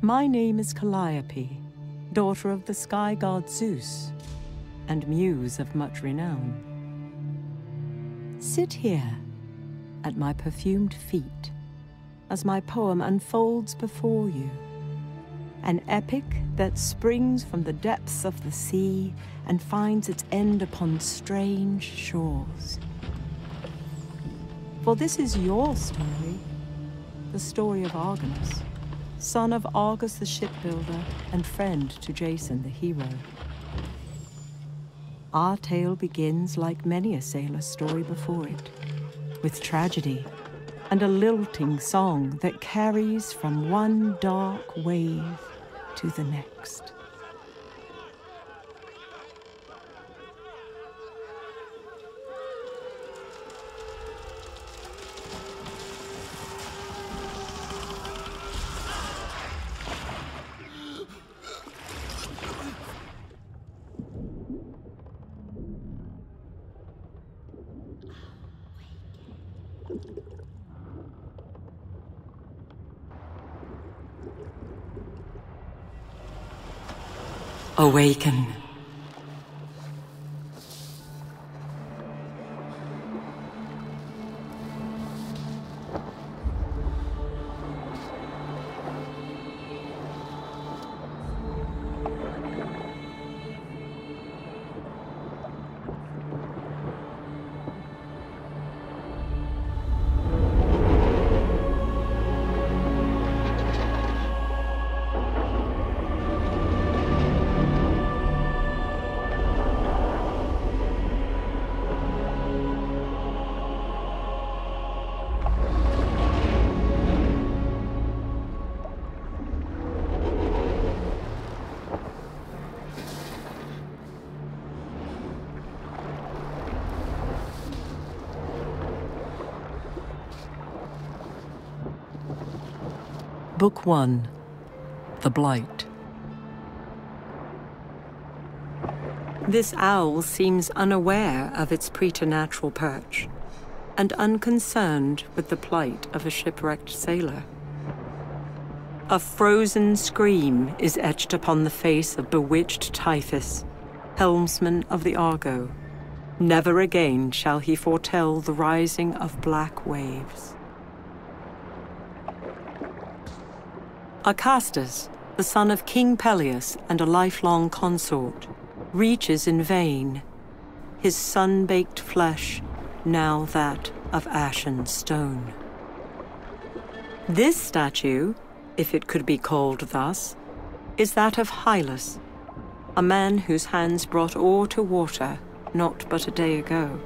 My name is Calliope, daughter of the sky god Zeus, and muse of much renown. Sit here at my perfumed feet as my poem unfolds before you, an epic that springs from the depths of the sea and finds its end upon strange shores. For this is your story, the story of Argonus, son of Argus the shipbuilder and friend to Jason the hero. Our tale begins like many a sailor's story before it, with tragedy and a lilting song that carries from one dark wave to the next. Awaken. Book 1, The Blight. This owl seems unaware of its preternatural perch, and unconcerned with the plight of a shipwrecked sailor. A frozen scream is etched upon the face of bewitched Typhus, helmsman of the Argo. Never again shall he foretell the rising of black waves. Acastus, the son of King Peleus and a lifelong consort, reaches in vain, his sun-baked flesh now that of ashen stone. This statue, if it could be called thus, is that of Hylas, a man whose hands brought ore to water not but a day ago.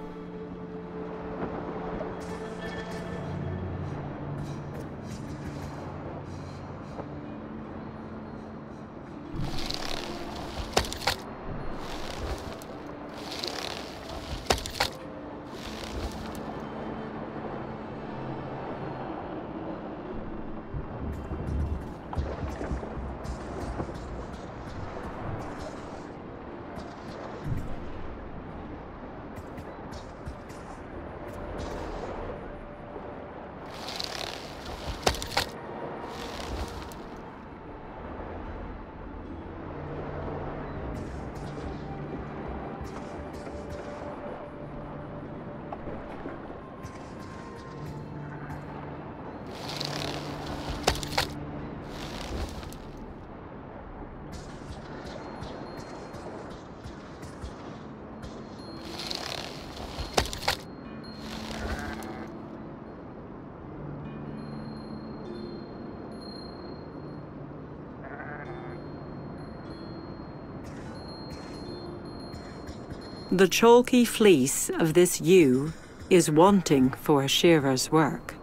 The chalky fleece of this ewe is wanting for a shearer's work.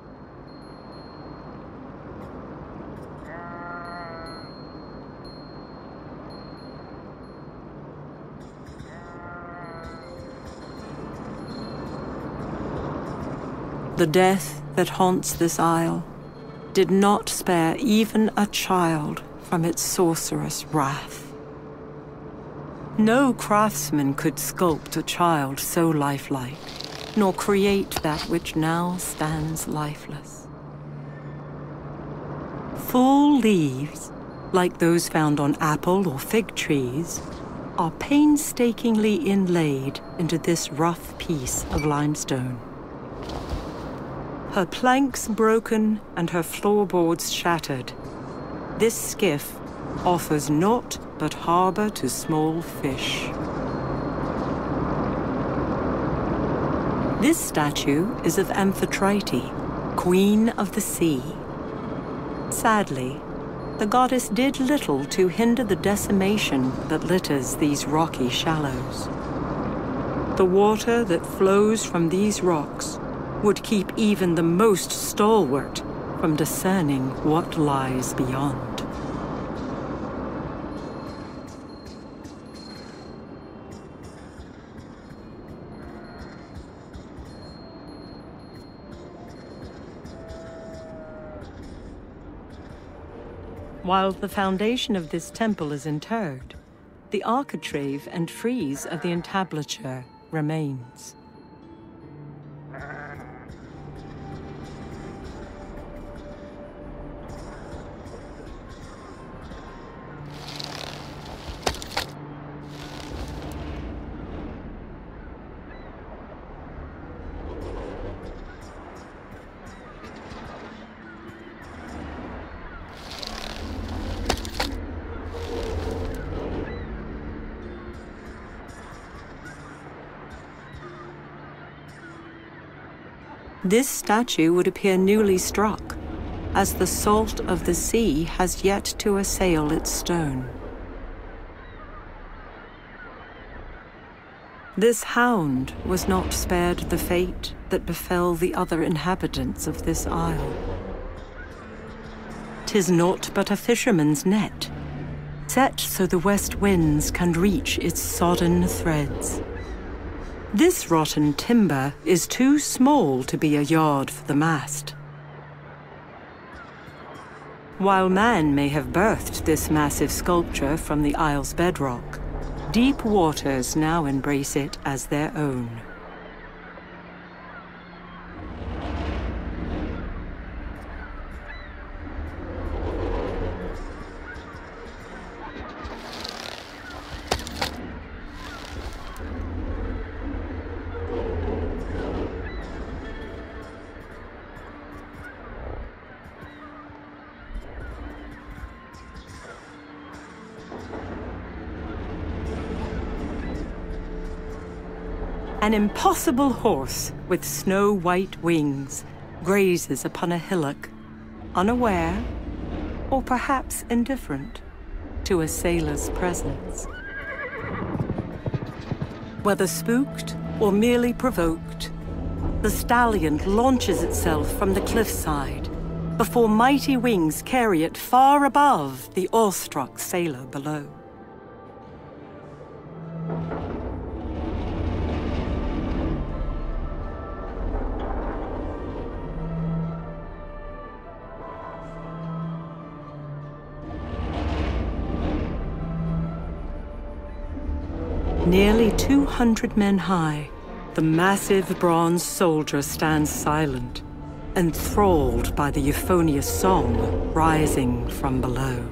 The death that haunts this isle did not spare even a child from its sorcerous wrath. No craftsman could sculpt a child so lifelike, nor create that which now stands lifeless. Full leaves, like those found on apple or fig trees, are painstakingly inlaid into this rough piece of limestone. Her planks broken and her floorboards shattered, this skiff offers naught but harbor to small fish. This statue is of Amphitrite, Queen of the Sea. Sadly, the goddess did little to hinder the decimation that litters these rocky shallows. The water that flows from these rocks would keep even the most stalwart from discerning what lies beyond. While the foundation of this temple is interred, the architrave and frieze of the entablature remains. This statue would appear newly struck, as the salt of the sea has yet to assail its stone. This hound was not spared the fate that befell the other inhabitants of this isle. 'Tis naught but a fisherman's net, set so the west winds can reach its sodden threads. This rotten timber is too small to be a yard for the mast. While man may have birthed this massive sculpture from the isle's bedrock, deep waters now embrace it as their own. An impossible horse with snow-white wings grazes upon a hillock, unaware, or perhaps indifferent, to a sailor's presence. Whether spooked or merely provoked, the stallion launches itself from the cliffside before mighty wings carry it far above the awestruck sailor below. Nearly 200 men high, the massive bronze soldier stands silent, enthralled by the euphonious song rising from below.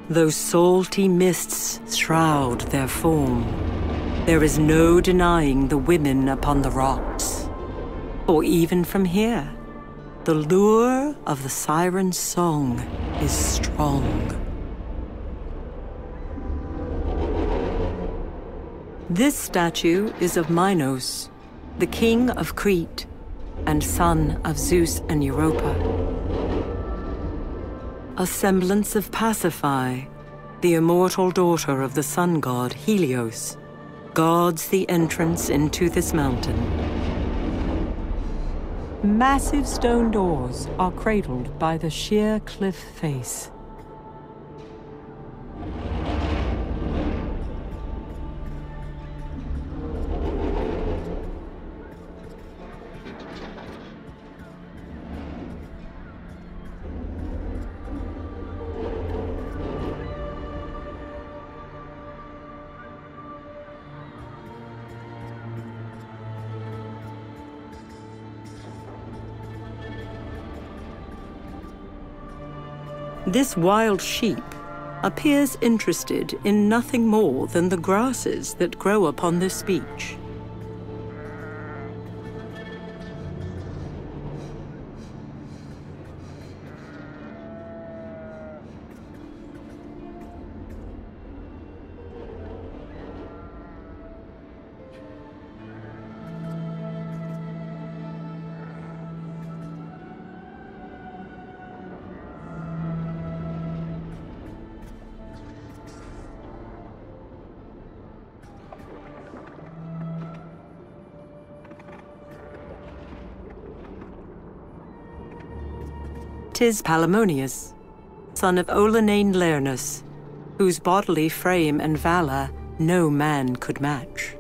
Though salty mists shroud their form, there is no denying the women upon the rocks. Or even from here, the lure of the siren's song is strong. This statue is of Minos, the king of Crete and son of Zeus and Europa. A semblance of Pasiphae, the immortal daughter of the sun god Helios, guards the entrance into this mountain. Massive stone doors are cradled by the sheer cliff face. This wild sheep appears interested in nothing more than the grasses that grow upon this beach. "'Tis Palamonius, son of Olenane Lernus, whose bodily frame and valor no man could match.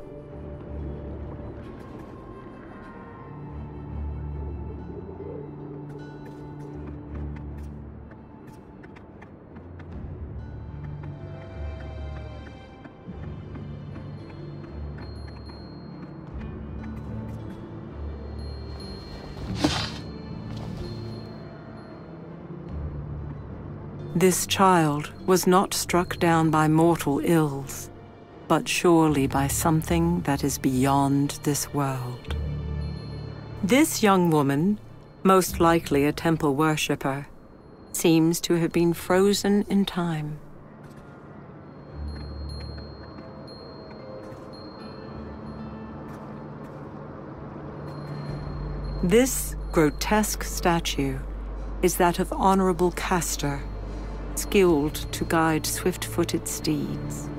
This child was not struck down by mortal ills, but surely by something that is beyond this world. This young woman, most likely a temple worshipper, seems to have been frozen in time. This grotesque statue is that of Honorable Castor, skilled to guide swift-footed steeds.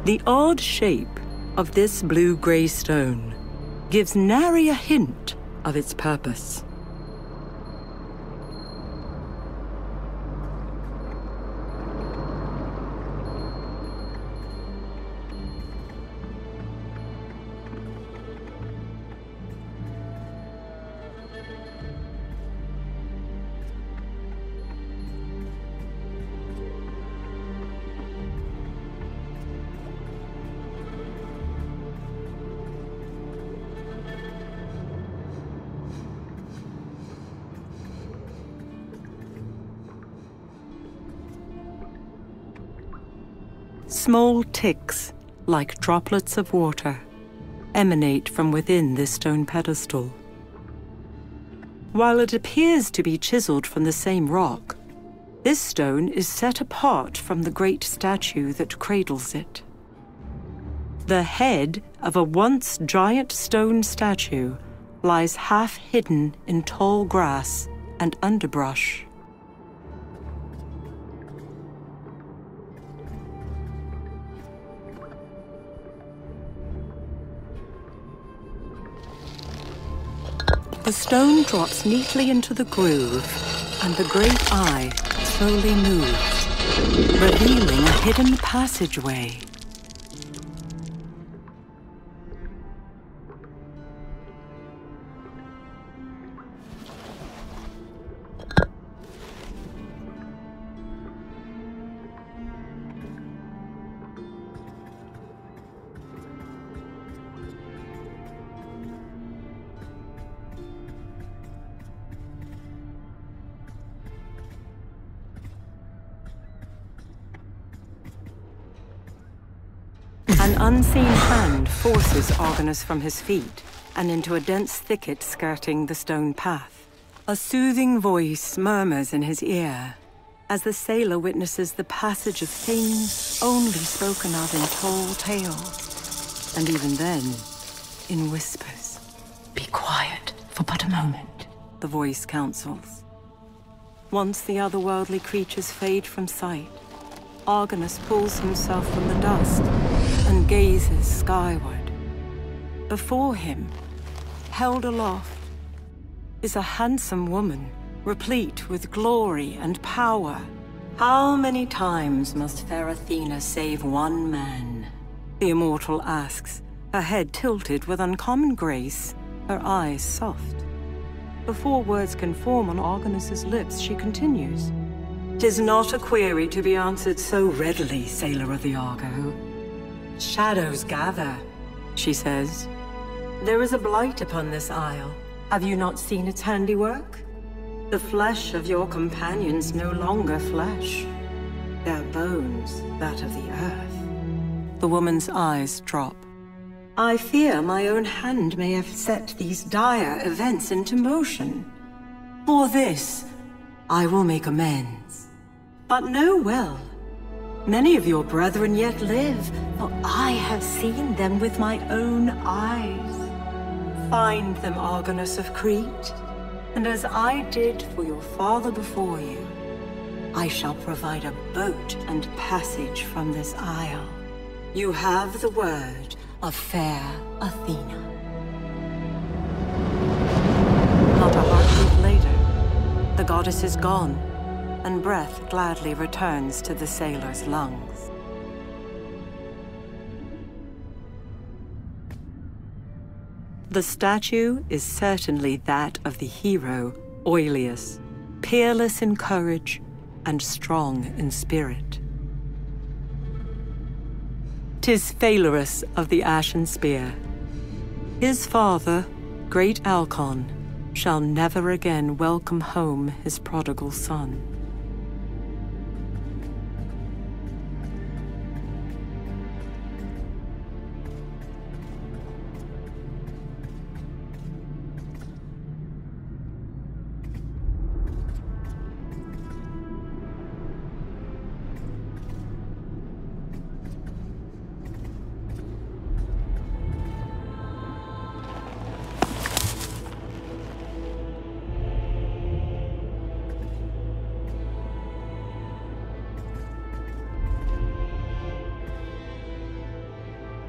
The odd shape of this blue-gray stone gives nary a hint of its purpose. Small ticks, like droplets of water, emanate from within this stone pedestal. While it appears to be chiseled from the same rock, this stone is set apart from the great statue that cradles it. The head of a once giant stone statue lies half hidden in tall grass and underbrush. The stone drops neatly into the groove, and the great eye slowly moves, revealing a hidden passageway. An unseen hand forces Argonus from his feet and into a dense thicket skirting the stone path. A soothing voice murmurs in his ear as the sailor witnesses the passage of things only spoken of in tall tales, and even then, in whispers. "Be quiet for but a moment," the voice counsels. Once the otherworldly creatures fade from sight, Argonus pulls himself from the dust and gazes skyward. Before him, held aloft, is a handsome woman, replete with glory and power. "How many times must fair Athena save one man?" the immortal asks, her head tilted with uncommon grace, her eyes soft. Before words can form on Argonus's lips, she continues. "'Tis not a query to be answered so readily, sailor of the Argo. Shadows gather," she says. There is a blight upon this isle. Have you not seen its handiwork? The flesh of your companions no longer flesh. Their bones, that of the earth. The woman's eyes drop. I fear my own hand may have set these dire events into motion. For this, I will make amends. But know well, many of your brethren yet live, for I have seen them with my own eyes. Find them, Argonus of Crete, and as I did for your father before you, I shall provide a boat and passage from this isle. You have the word of fair Athena. Not a heartbeat later, the goddess is gone, and breath gladly returns to the sailor's lungs. The statue is certainly that of the hero, Oileus, peerless in courage and strong in spirit. 'Tis Phalurus of the Ashen Spear. His father, great Alcon, shall never again welcome home his prodigal son.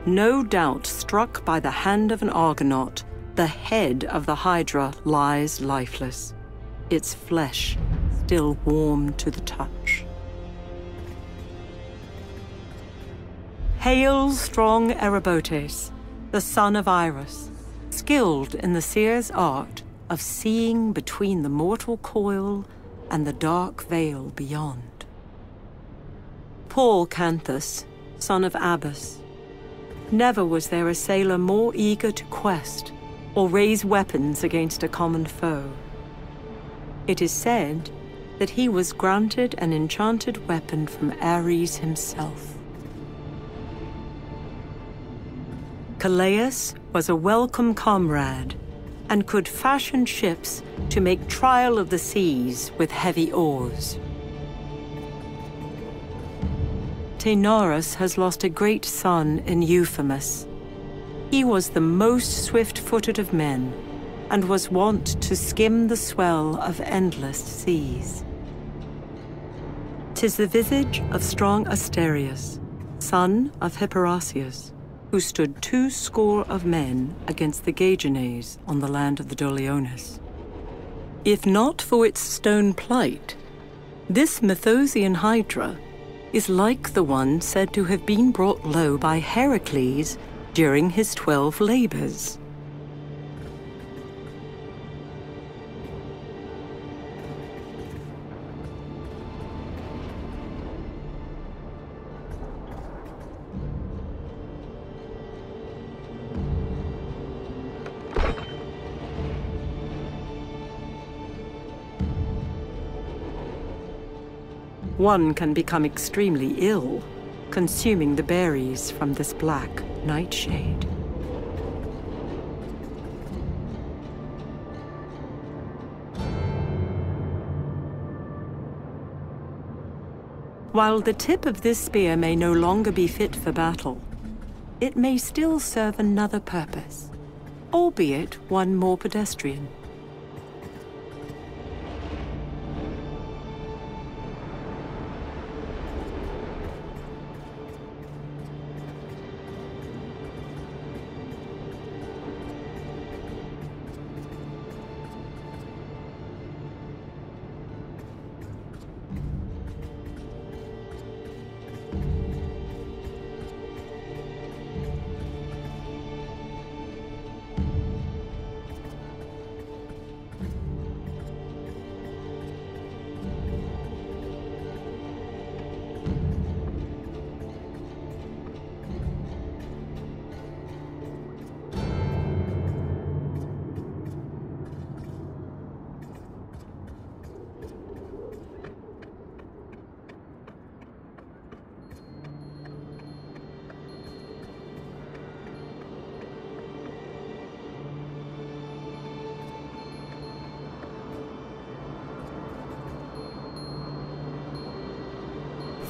No doubt struck by the hand of an Argonaut, the head of the Hydra lies lifeless, its flesh still warm to the touch. Hail, strong Erobotes, the son of Iris, skilled in the seer's art of seeing between the mortal coil and the dark veil beyond. Paul Canthus, son of Abas. Never was there a sailor more eager to quest or raise weapons against a common foe. It is said that he was granted an enchanted weapon from Ares himself. Calais was a welcome comrade and could fashion ships to make trial of the seas with heavy oars. Taenarus has lost a great son in Euphemus. He was the most swift-footed of men, and was wont to skim the swell of endless seas. 'Tis the visage of strong Asterius, son of Hipparasius, who stood 200 of men against the Gagenes on the land of the Doliones. If not for its stone plight, this Methosian Hydra is like the one said to have been brought low by Heracles during his 12 labors. One can become extremely ill, consuming the berries from this black nightshade. While the tip of this spear may no longer be fit for battle, it may still serve another purpose, albeit one more pedestrian.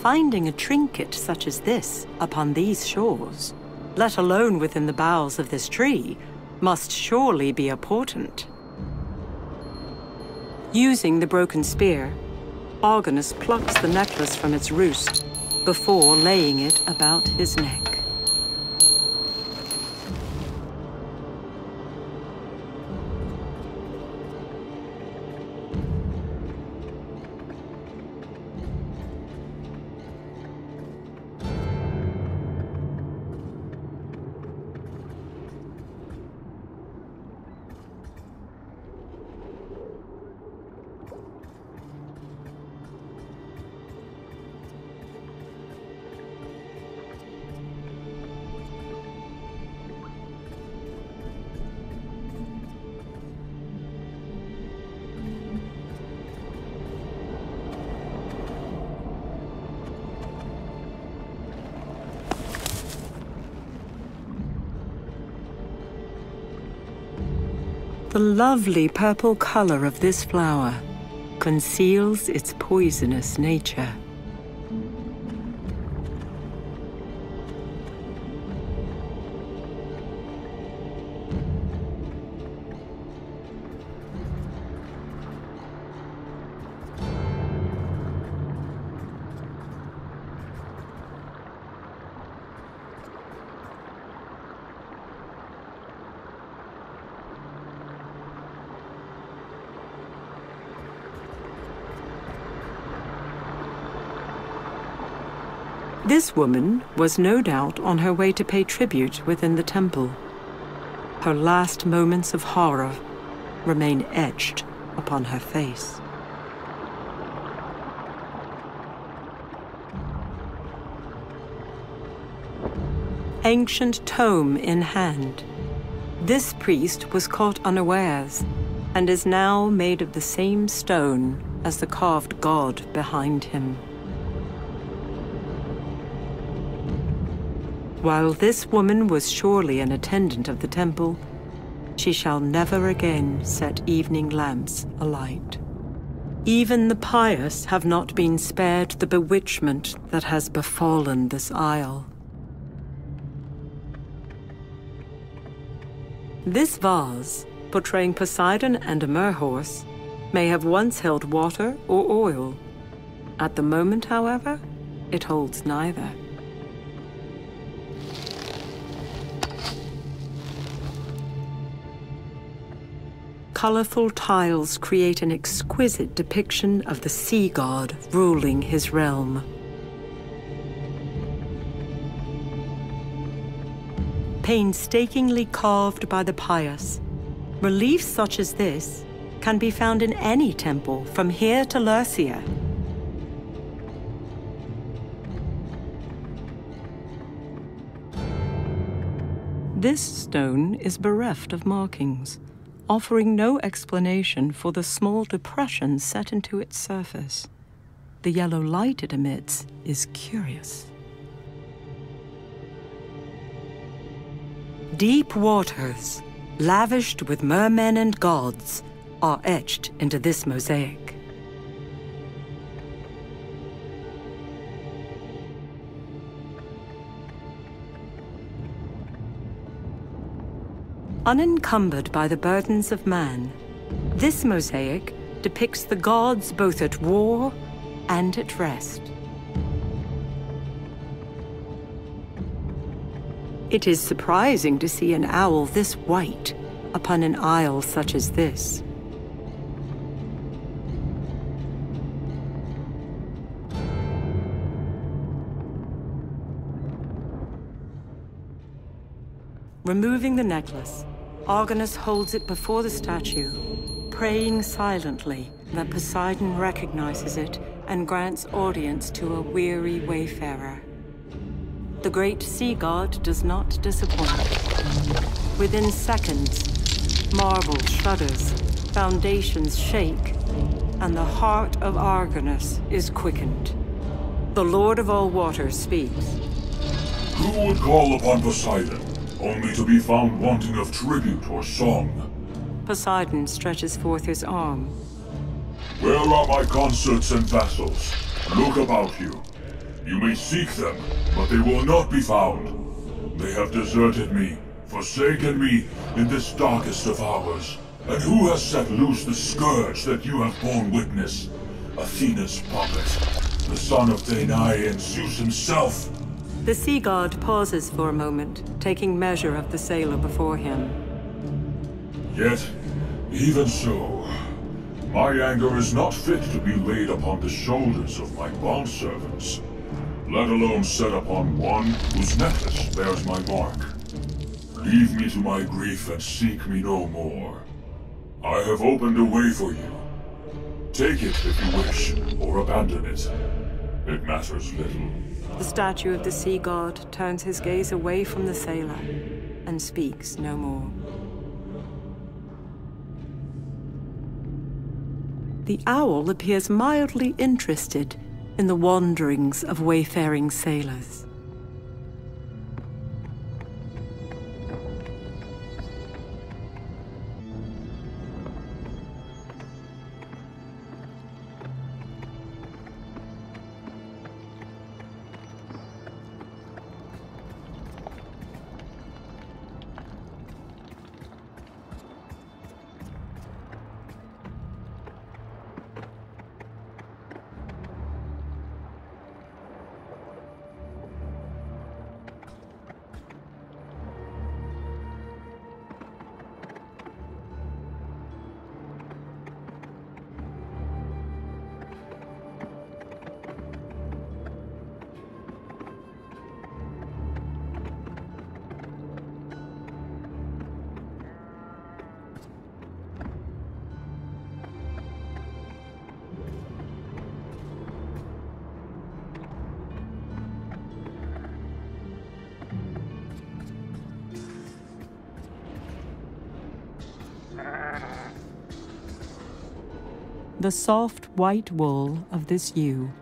finding a trinket such as this upon these shores, let alone within the boughs of this tree, must surely be a portent. Using the broken spear, Argonus plucks the necklace from its roost before laying it about his neck. The lovely purple color of this flower conceals its poisonous nature. This woman was no doubt on her way to pay tribute within the temple. Her last moments of horror remain etched upon her face. Ancient tome in hand, this priest was caught unawares and is now made of the same stone as the carved god behind him. While this woman was surely an attendant of the temple, she shall never again set evening lamps alight. Even the pious have not been spared the bewitchment that has befallen this isle. This vase, portraying Poseidon and a merhorse, may have once held water or oil. At the moment, however, it holds neither. Colorful tiles create an exquisite depiction of the sea god ruling his realm. Painstakingly carved by the pious, reliefs such as this can be found in any temple from here to Lurcia. This stone is bereft of markings, offering no explanation for the small depression set into its surface. The yellow light it emits is curious. Deep waters, lavished with mermen and gods, are etched into this mosaic. Unencumbered by the burdens of man, this mosaic depicts the gods both at war and at rest. It is surprising to see an owl this white upon an isle such as this. Removing the necklace, Argonus holds it before the statue, praying silently that Poseidon recognizes it and grants audience to a weary wayfarer. The great sea god does not disappoint. Within seconds, marble shudders, foundations shake, and the heart of Argonus is quickened. The Lord of all waters speaks. Who would call upon Poseidon, only to be found wanting of tribute or song? Poseidon stretches forth his arm. Where are my consorts and vassals? Look about you. You may seek them, but they will not be found. They have deserted me, forsaken me in this darkest of hours. And who has set loose the scourge that you have borne witness? Athena's puppet, the son of Danae and Zeus himself. The sea god pauses for a moment, taking measure of the sailor before him. Yet, even so, my anger is not fit to be laid upon the shoulders of my bondservants, let alone set upon one whose necklace bears my mark. Leave me to my grief and seek me no more. I have opened a way for you. Take it if you wish, or abandon it. It matters little. The statue of the sea god turns his gaze away from the sailor and speaks no more. The owl appears mildly interested in the wanderings of wayfaring sailors. The soft white wool of this ewe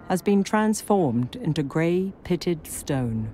has been transformed into grey pitted stone.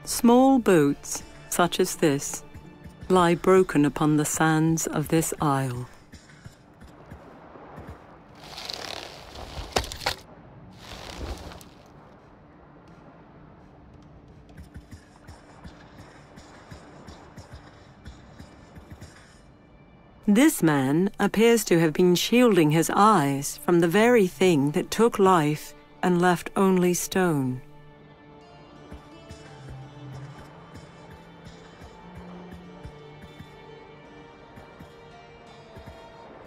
Small boats, such as this, lie broken upon the sands of this isle. This man appears to have been shielding his eyes from the very thing that took life and left only stone.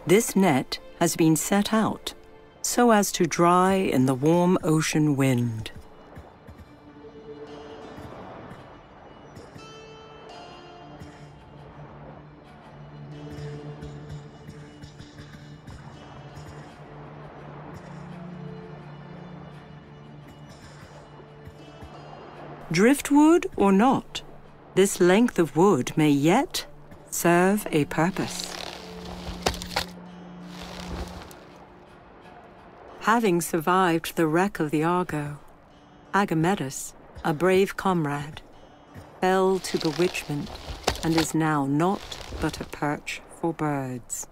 This net has been set out so as to dry in the warm ocean wind. Driftwood or not, this length of wood may yet serve a purpose. Having survived the wreck of the Argo, Agamedus, a brave comrade, fell to bewitchment and is now naught but a perch for birds.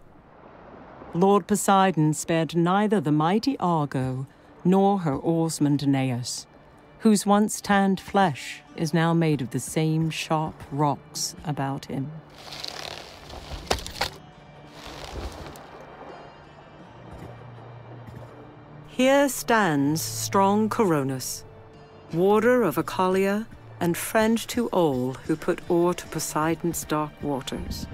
Lord Poseidon spared neither the mighty Argo nor her oarsman Danaus, whose once tanned flesh is now made of the same sharp rocks about him. Here stands strong Argonus, warder of Ocalia and friend to all who put oar to Poseidon's dark waters.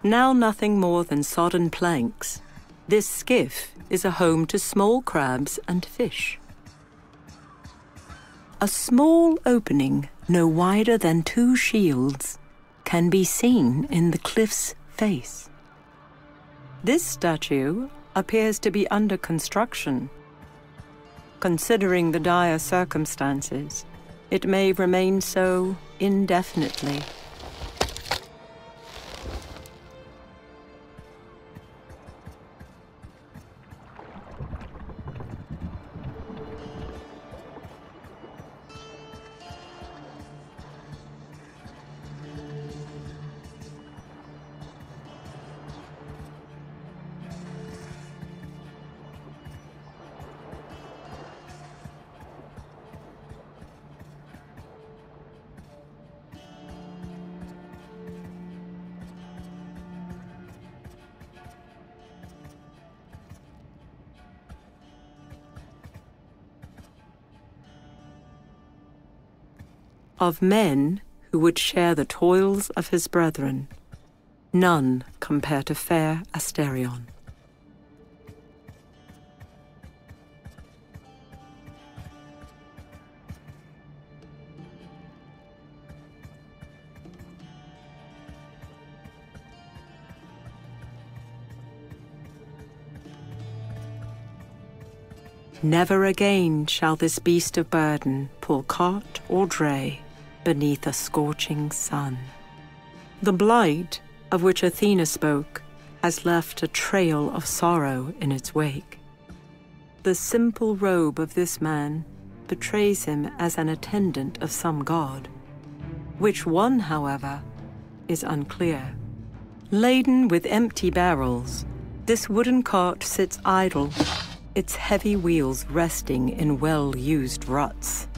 Now nothing more than sodden planks, this skiff is a home to small crabs and fish. A small opening, no wider than 2 shields, can be seen in the cliff's face. This statue appears to be under construction. Considering the dire circumstances, it may remain so indefinitely. Of men who would share the toils of his brethren, none compare to fair Asterion. Never again shall this beast of burden pull cart or dray beneath a scorching sun. The blight of which Athena spoke has left a trail of sorrow in its wake. The simple robe of this man betrays him as an attendant of some god. Which one, however, is unclear. Laden with empty barrels, this wooden cart sits idle, its heavy wheels resting in well-used ruts.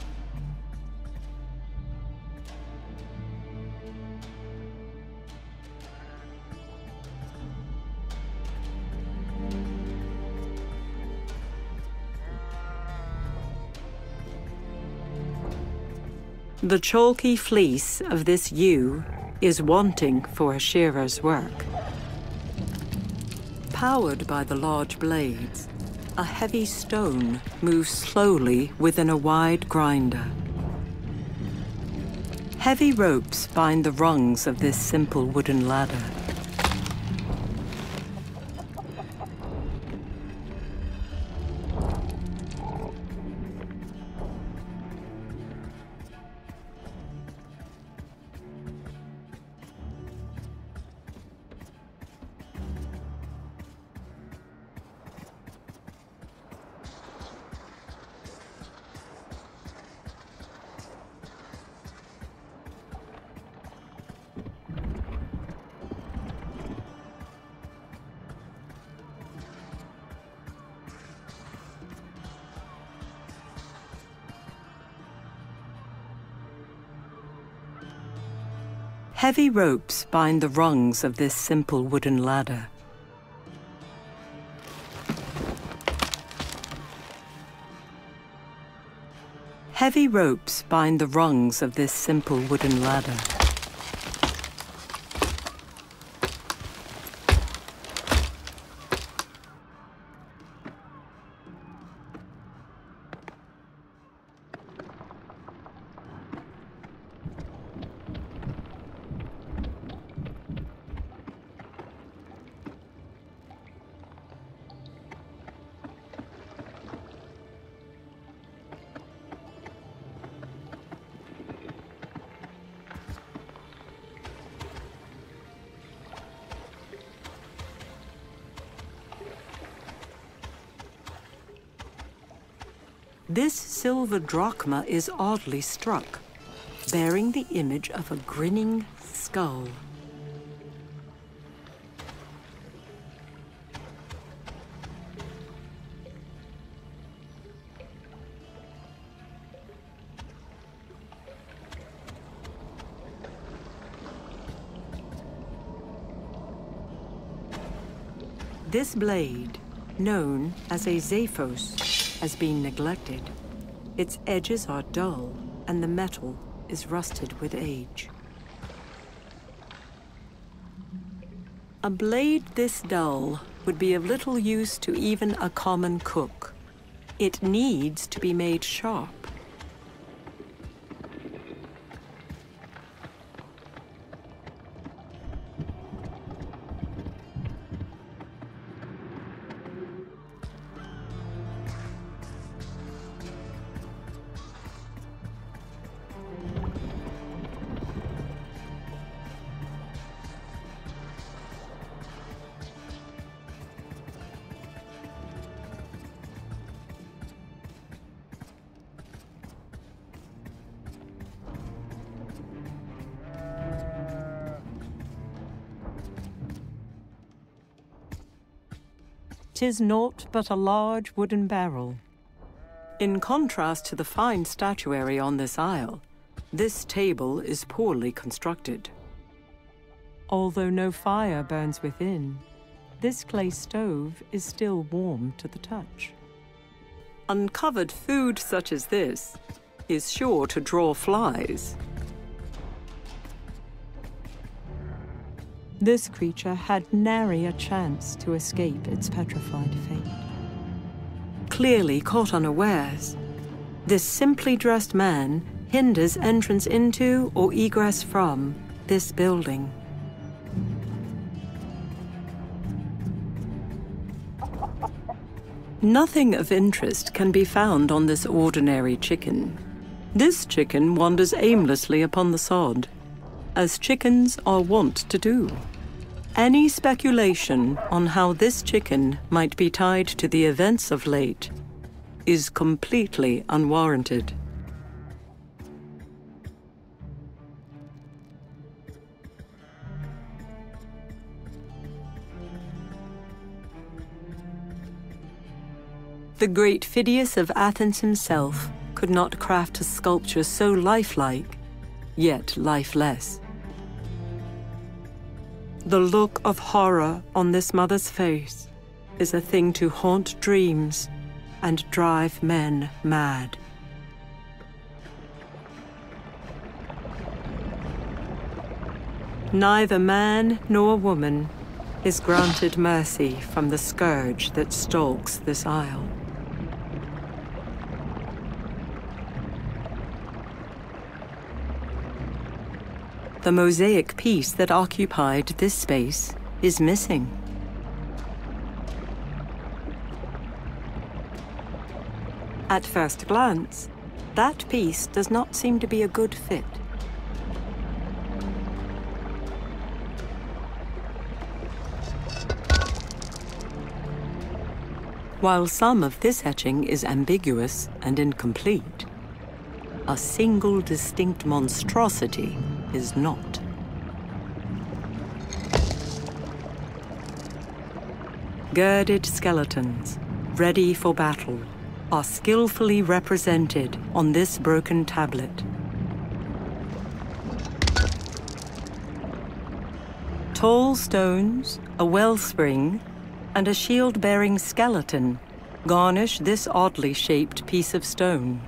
The chalky fleece of this ewe is wanting for a shearer's work. Powered by the large blades, a heavy stone moves slowly within a wide grinder. Heavy ropes bind the rungs of this simple wooden ladder. Heavy ropes bind the rungs of this simple wooden ladder. Heavy ropes bind the rungs of this simple wooden ladder. This silver drachma is oddly struck, bearing the image of a grinning skull. This blade, known as a Zaphos, has been neglected. Its edges are dull, and the metal is rusted with age. A blade this dull would be of little use to even a common cook. It needs to be made sharp. "'Tis naught but a large wooden barrel." In contrast to the fine statuary on this isle, this table is poorly constructed. Although no fire burns within, this clay stove is still warm to the touch. Uncovered food such as this is sure to draw flies. This creature had nary a chance to escape its petrified fate. Clearly caught unawares, this simply dressed man hinders entrance into or egress from this building. Nothing of interest can be found on this ordinary chicken. This chicken wanders aimlessly upon the sod, as chickens are wont to do. Any speculation on how this chicken might be tied to the events of late is completely unwarranted. The great Phidias of Athens himself could not craft a sculpture so lifelike, yet lifeless. The look of horror on this mother's face is a thing to haunt dreams and drive men mad. Neither man nor woman is granted mercy from the scourge that stalks this isle. The mosaic piece that occupied this space is missing. At first glance, that piece does not seem to be a good fit. While some of this etching is ambiguous and incomplete, a single distinct monstrosity is not. Girded skeletons, ready for battle, are skillfully represented on this broken tablet. Tall stones, a wellspring, and a shield-bearing skeleton garnish this oddly shaped piece of stone.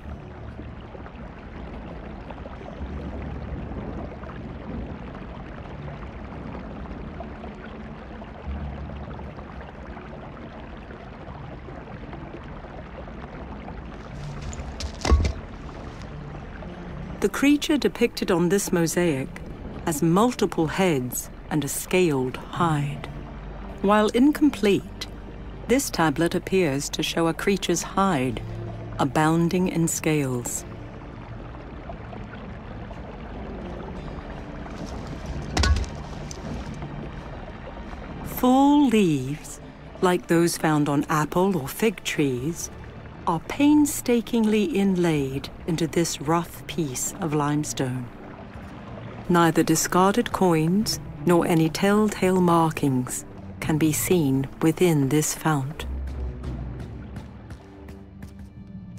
The creature depicted on this mosaic has multiple heads and a scaled hide. While incomplete, this tablet appears to show a creature's hide, abounding in scales. Full leaves, like those found on apple or fig trees, are painstakingly inlaid into this rough piece of limestone. Neither discarded coins nor any telltale markings can be seen within this fount.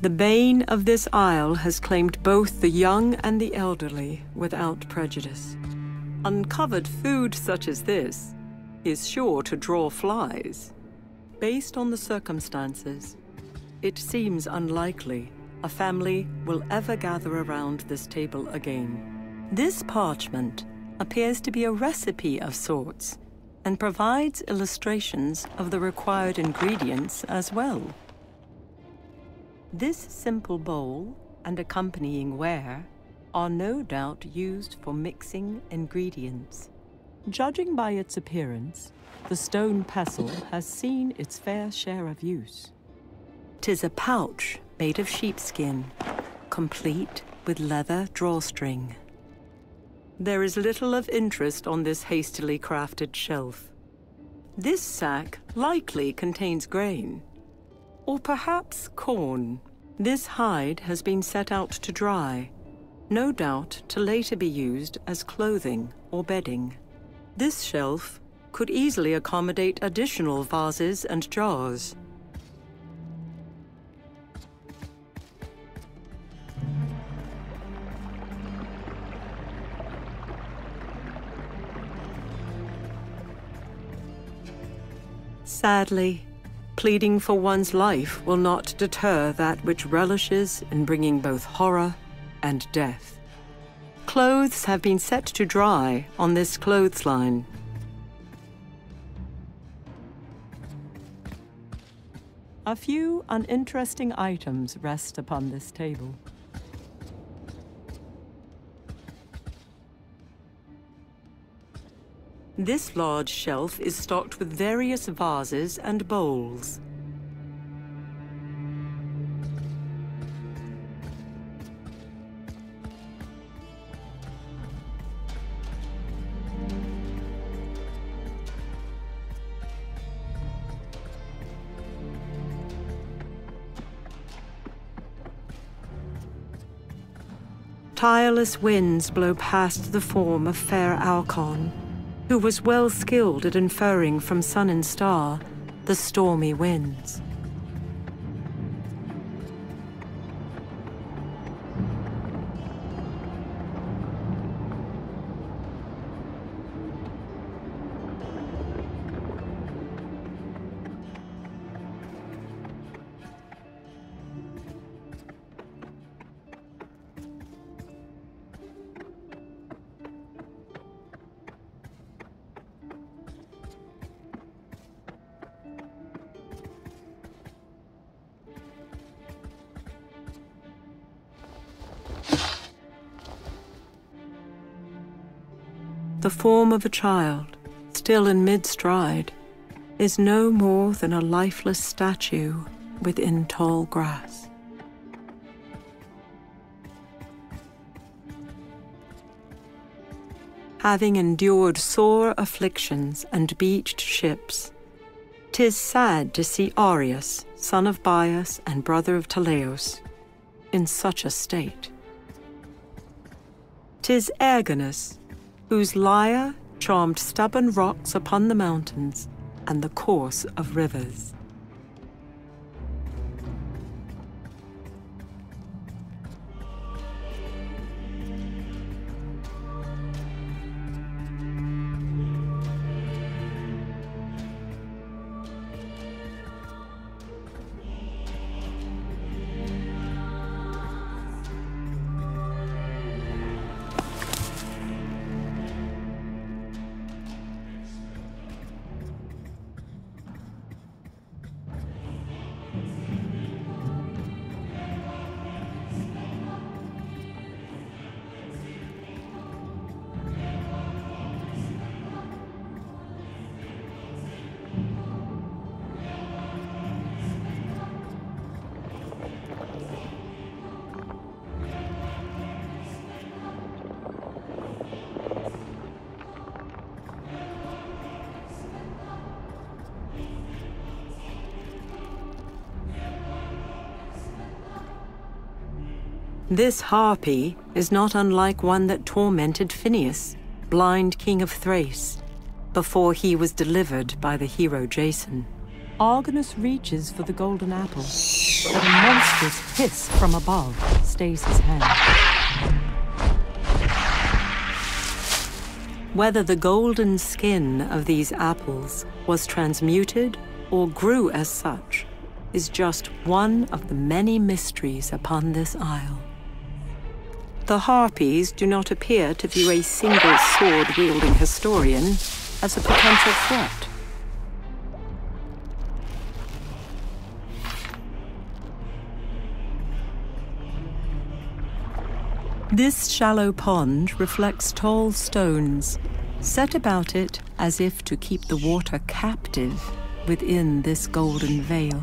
The bane of this isle has claimed both the young and the elderly without prejudice. Uncovered food such as this is sure to draw flies. Based on the circumstances, it seems unlikely a family will ever gather around this table again. This parchment appears to be a recipe of sorts and provides illustrations of the required ingredients as well. This simple bowl and accompanying ware are no doubt used for mixing ingredients. Judging by its appearance, the stone pestle has seen its fair share of use. 'Tis a pouch made of sheepskin, complete with leather drawstring. There is little of interest on this hastily crafted shelf. This sack likely contains grain, or perhaps corn. This hide has been set out to dry, no doubt to later be used as clothing or bedding. This shelf could easily accommodate additional vases and jars. Sadly, pleading for one's life will not deter that which relishes in bringing both horror and death. Clothes have been set to dry on this clothesline. A few uninteresting items rest upon this table. This large shelf is stocked with various vases and bowls. Tireless winds blow past the form of fair Argon, who was well skilled at inferring from sun and star the stormy winds. The form of a child, still in mid-stride, is no more than a lifeless statue within tall grass. Having endured sore afflictions and beached ships, 'tis sad to see Arius, son of Bias and brother of Teleos, in such a state. 'Tis Argonus, whose lyre charmed stubborn rocks upon the mountains and the course of rivers. This harpy is not unlike one that tormented Phineus, blind king of Thrace, before he was delivered by the hero Jason. Argonus reaches for the golden apple, but a monstrous hiss from above stays his hand. Whether the golden skin of these apples was transmuted or grew as such is just one of the many mysteries upon this isle. The Harpies do not appear to view a single sword-wielding historian as a potential threat. This shallow pond reflects tall stones, set about it as if to keep the water captive within this golden veil.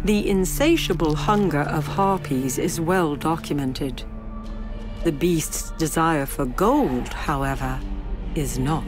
The insatiable hunger of harpies is well documented. The beast's desire for gold, however, is not.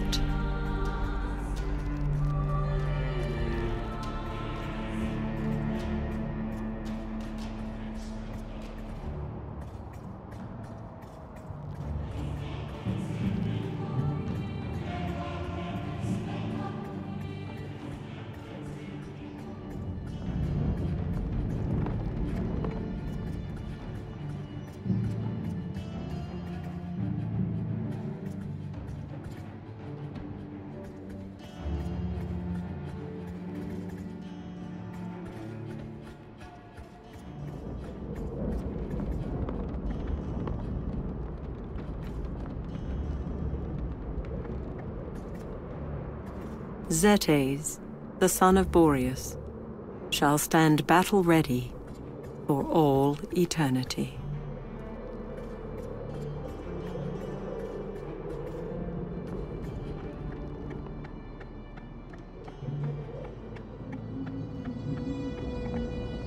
Zetes, the son of Boreas, shall stand battle-ready for all eternity.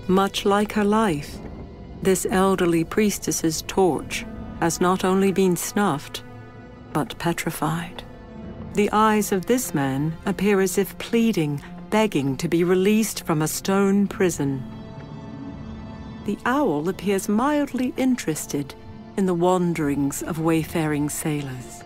Much like her life, this elderly priestess's torch has not only been snuffed, but petrified. The eyes of this man appear as if pleading, begging to be released from a stone prison. The owl appears mildly interested in the wanderings of wayfaring sailors.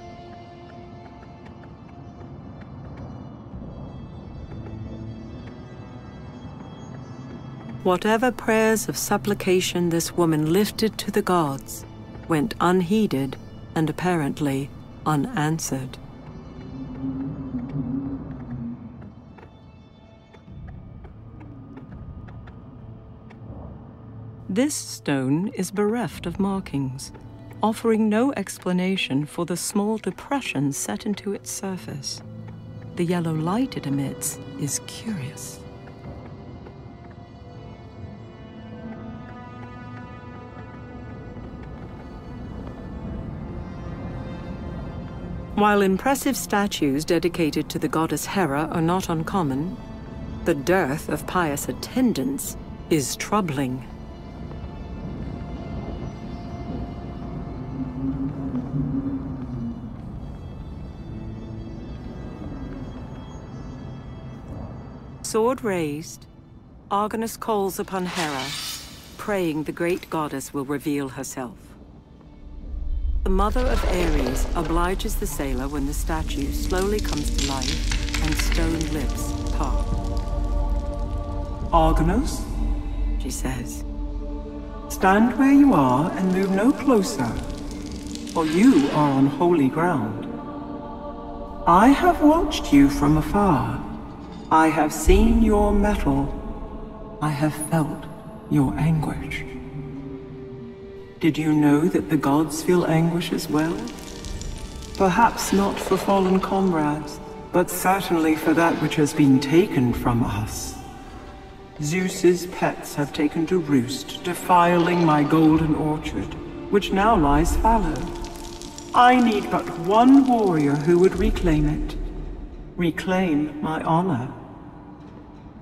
Whatever prayers of supplication this woman lifted to the gods went unheeded and apparently unanswered. This stone is bereft of markings, offering no explanation for the small depressions set into its surface. The yellow light it emits is curious. While impressive statues dedicated to the goddess Hera are not uncommon, the dearth of pious attendants is troubling. Sword raised, Argonus calls upon Hera, praying the great goddess will reveal herself. The mother of Ares obliges the sailor when the statue slowly comes to life and stone lips part. Argonus, She says, stand where you are and move no closer, for you are on holy ground. I have watched you from afar. I have seen your mettle. I have felt your anguish. Did you know that the gods feel anguish as well? Perhaps not for fallen comrades, but certainly for that which has been taken from us. Zeus's pets have taken to roost, defiling my golden orchard, which now lies fallow. I need but one warrior who would reclaim it. Reclaim my honor.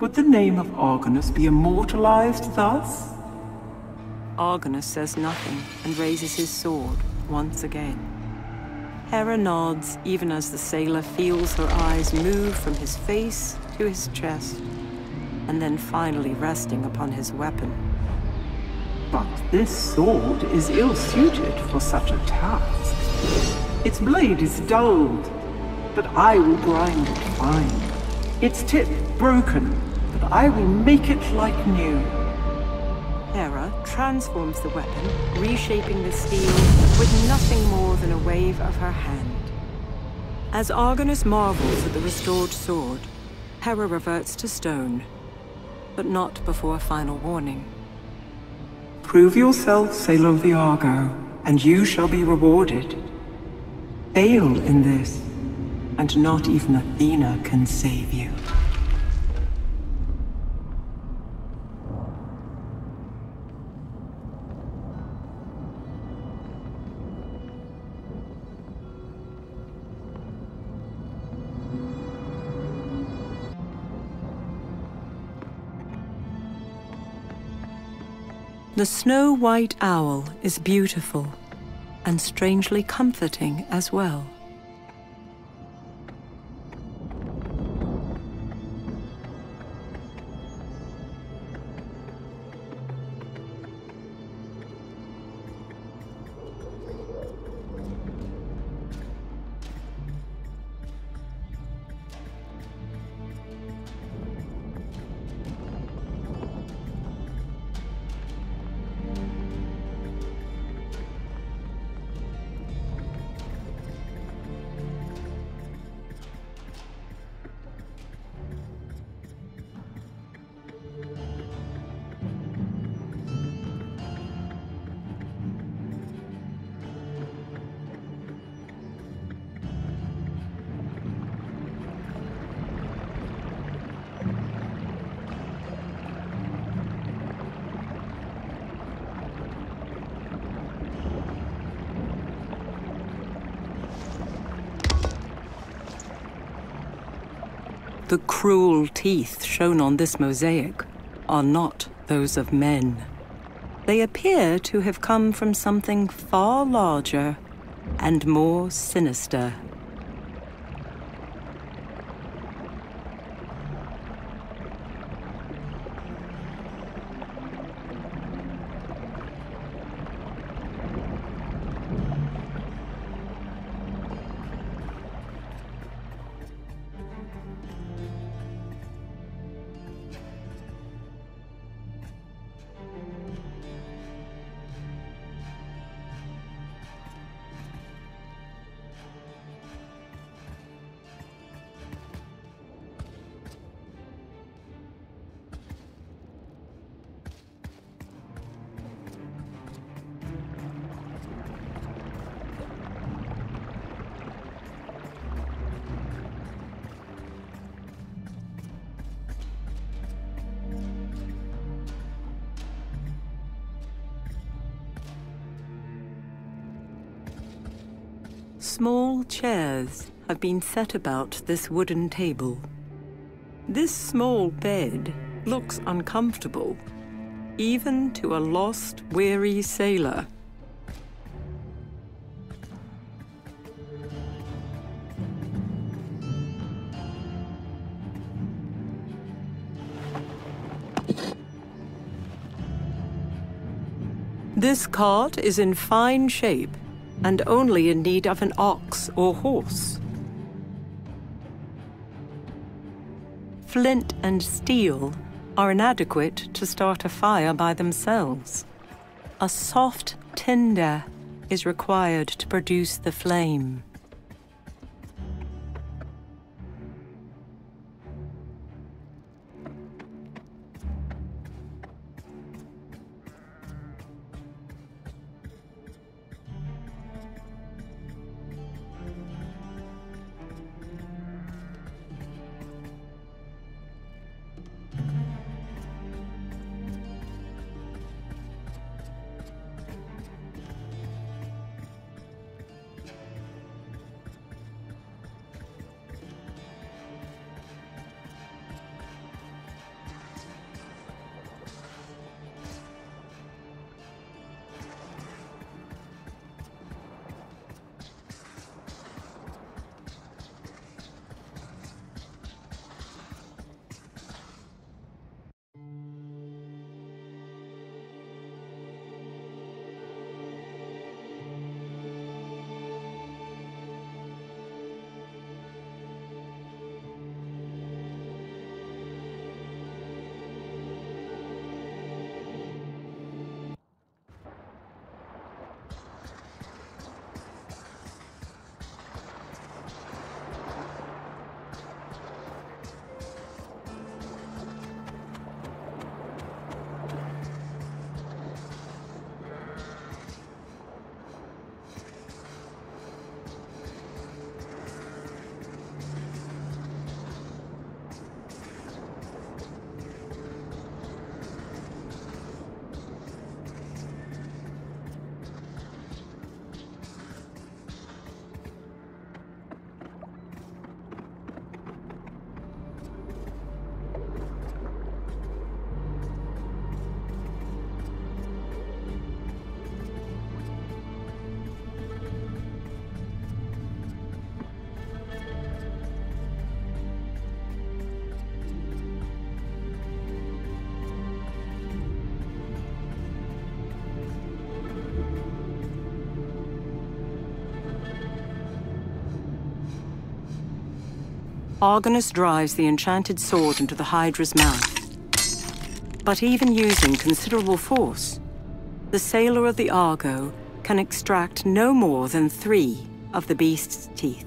Would the name of Argonus be immortalized thus? Argonus says nothing and raises his sword once again. Hera nods even as the sailor feels her eyes move from his face to his chest, and then finally resting upon his weapon. But this sword is ill-suited for such a task. Its blade is dulled, but I will grind it fine. Its tip broken, but I will make it like new. Hera transforms the weapon, reshaping the steel with nothing more than a wave of her hand. As Argonus marvels at the restored sword, Hera reverts to stone, but not before a final warning. Prove yourself, sailor of the Argo, and you shall be rewarded. Fail in this, and not even Athena can save you. The snow-white owl is beautiful and strangely comforting as well. The cruel teeth shown on this mosaic are not those of men. They appear to have come from something far larger and more sinister. Small chairs have been set about this wooden table. This small bed looks uncomfortable, even to a lost, weary sailor. This cart is in fine shape and only in need of an ox or horse. Flint and steel are inadequate to start a fire by themselves. A soft tinder is required to produce the flame. Argonus drives the enchanted sword into the Hydra's mouth. But even using considerable force, the sailor of the Argo can extract no more than 3 of the beast's teeth.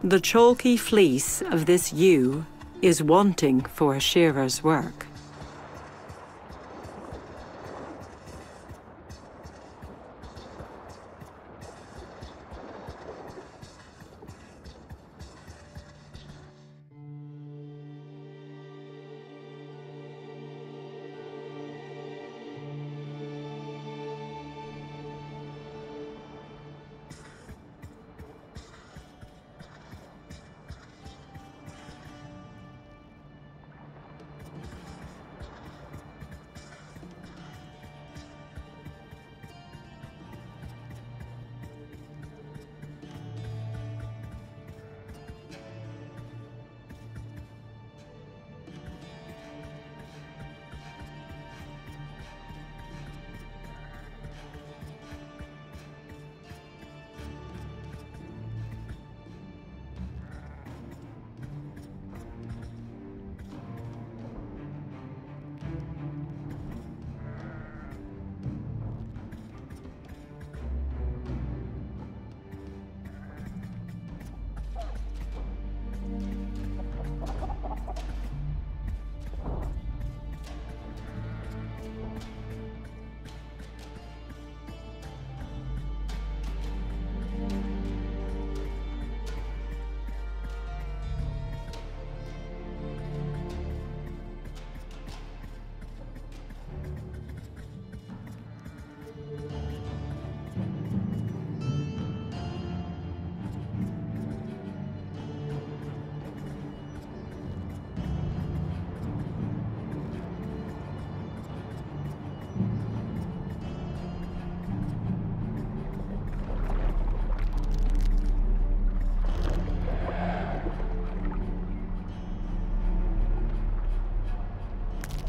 The chalky fleece of this ewe is wanting for a shearer's work.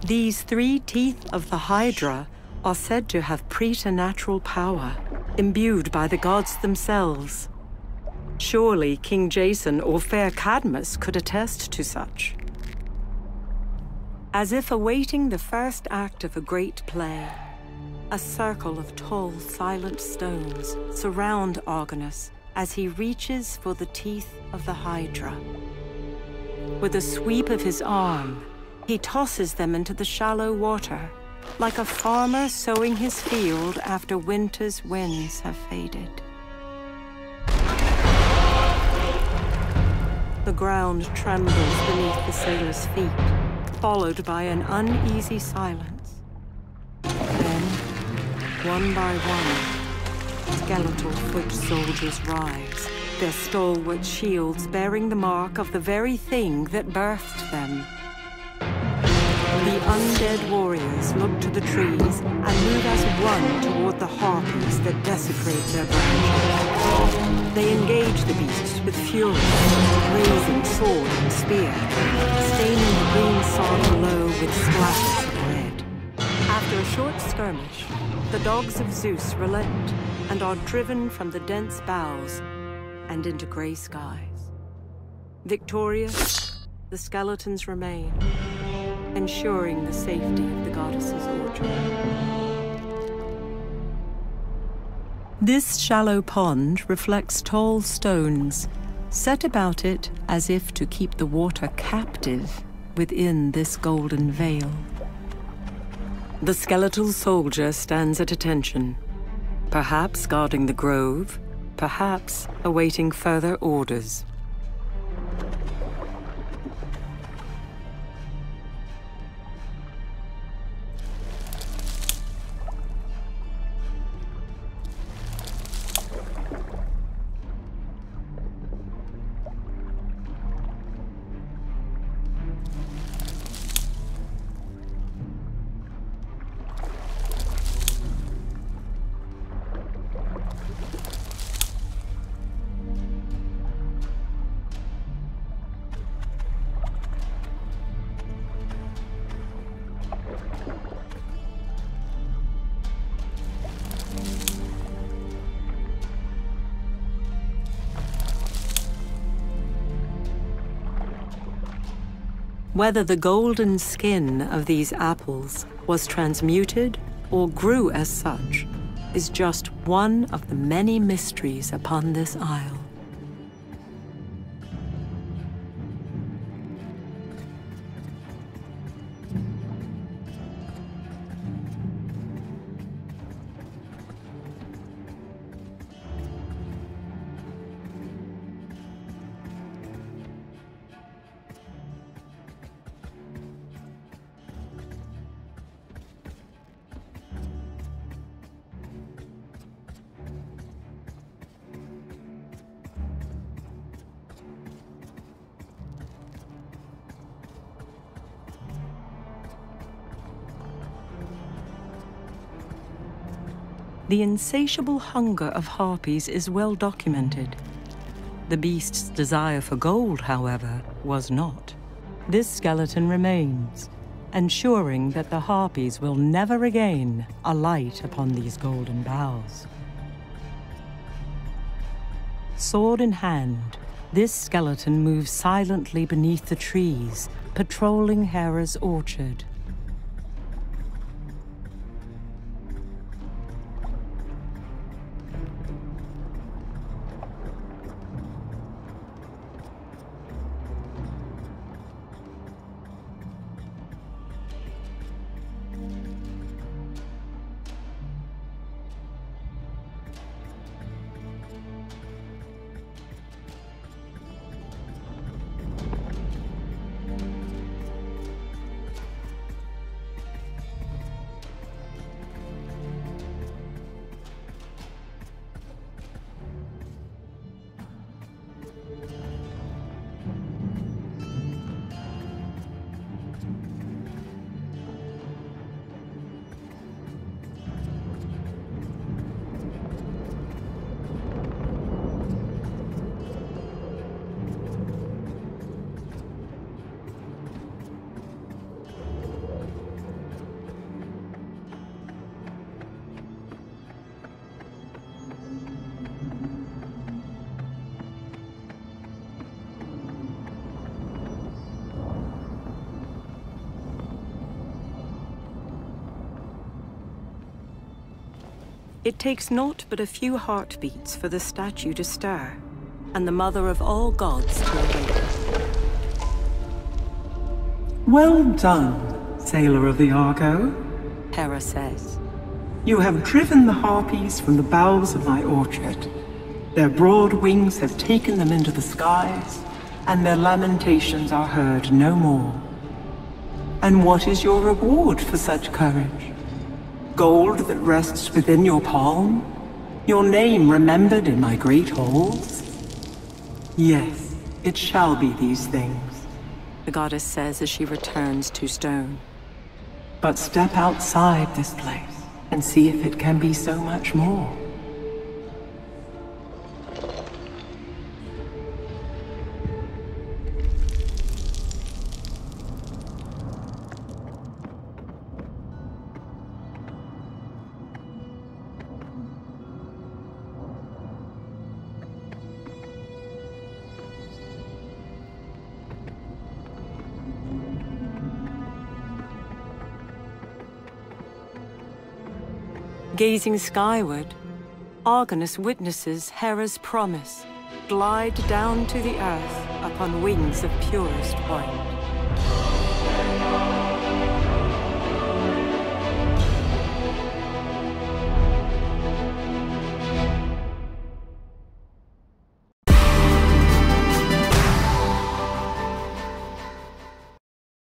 These 3 teeth of the Hydra are said to have preternatural power, imbued by the gods themselves. Surely King Jason or fair Cadmus could attest to such. As if awaiting the first act of a great play, a circle of tall, silent stones surround Argonus as he reaches for the teeth of the Hydra. With a sweep of his arm, he tosses them into the shallow water, like a farmer sowing his field after winter's winds have faded. The ground trembles beneath the sailor's feet, followed by an uneasy silence. Then, one by one, skeletal foot soldiers rise, their stalwart shields bearing the mark of the very thing that birthed them. The undead warriors look to the trees and move as one toward the harpies that desecrate their branches. They engage the beasts with fury, raising sword and spear, staining the green sod below with splashes of red. After a short skirmish, the dogs of Zeus relent and are driven from the dense boughs and into gray skies. Victorious, the skeletons remain, ensuring the safety of the goddess's orchard. This shallow pond reflects tall stones, set about it as if to keep the water captive within this golden veil. The skeletal soldier stands at attention, perhaps guarding the grove, perhaps awaiting further orders. Whether the golden skin of these apples was transmuted or grew as such is just one of the many mysteries upon this isle. The insatiable hunger of harpies is well documented. The beast's desire for gold, however, was not. This skeleton remains, ensuring that the harpies will never again alight upon these golden boughs. Sword in hand, this skeleton moves silently beneath the trees, patrolling Hera's orchard. It takes naught but a few heartbeats for the statue to stir, and the mother of all gods to awake. Well done, sailor of the Argo, Hera says. You have driven the harpies from the boughs of my orchard. Their broad wings have taken them into the skies, and their lamentations are heard no more. And what is your reward for such courage? Gold that rests within your palm? Your name remembered in my great halls? Yes, it shall be these things, the goddess says as she returns to stone. But step outside this place and see if it can be so much more. Gazing skyward, Argonus witnesses Hera's promise glide down to the earth upon wings of purest white.